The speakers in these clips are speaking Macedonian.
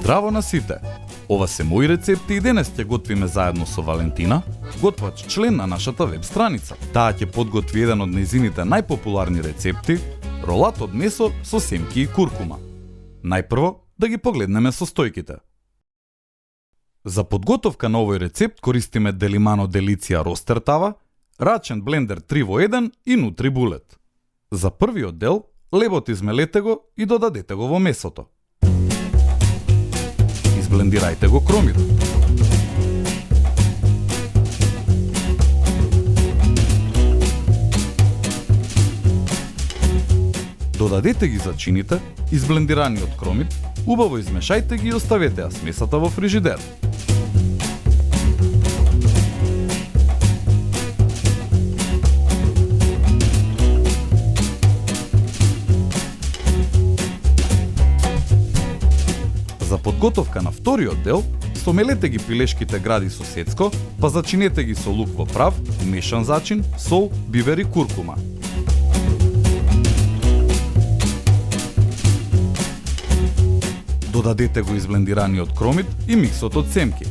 Здраво на сите! Ова се мои рецепти и денес ќе готвиме заедно со Валентина, готвач член на нашата веб страница. Таа ќе подготви еден од нејзините најпопуларни рецепти, ролат од месо со семки и куркума. Најпрво да ги погледнеме состојките. За подготовка на овој рецепт користиме Delimano Delicia Roaster тава, рачен блендер 3 во 1 и NutriBullet. За првиот дел, лебот измелете го и додадете го во месото. Изблендирајте го кромирот. Додадете ги зачините, изблендираниот кромит, убаво измешајте ги и оставете ја смесата во фрижидер. За подготовка на вториот дел, стомелете ги пилешките гради со сецко, па зачинете ги со лук во прав, мешан зачин, сол, бивер и куркума. Додадете го изблендираниот кромит и миксот од семки.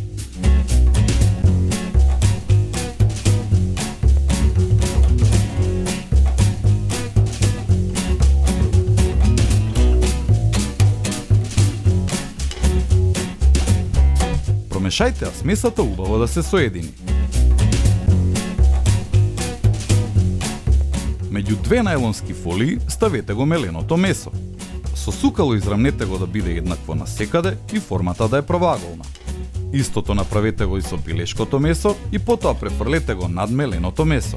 Промешајте ја смесата убаво да се соедини. Меѓу две најлонски фолии ставете го меленото месо. Со сукало израмнете го да биде еднакво насекаде и формата да е правоаголна. Истото направете го и со пилешкото месо и потоа префрлете го над меленото месо.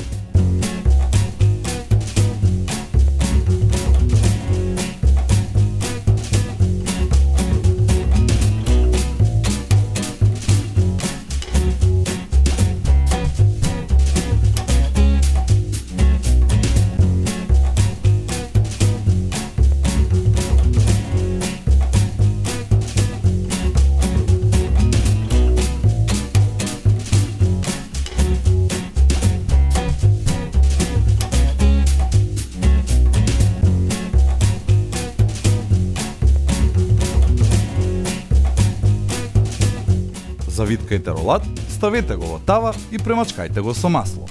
Завиткајте ролат, ставете го во тава и премачкајте го со масло.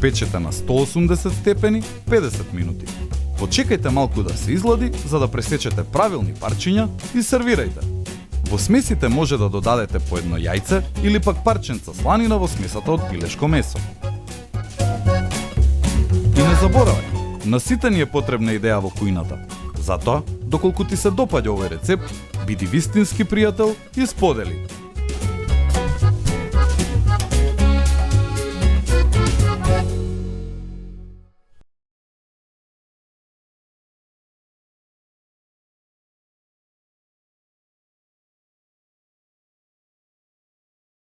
Печете на 180 степени 50 минути. Почекајте малку да се излади за да пресечете правилни парчиња и сервирајте. Во смесите може да додадете по едно јајце или пак парченца сланина во смесата од пилешко месо. И не заборавај, на сите ни е потребна идеја во кујната. Затоа, доколку ти се допаѓа овој рецепт, биди вистински пријател и сподели.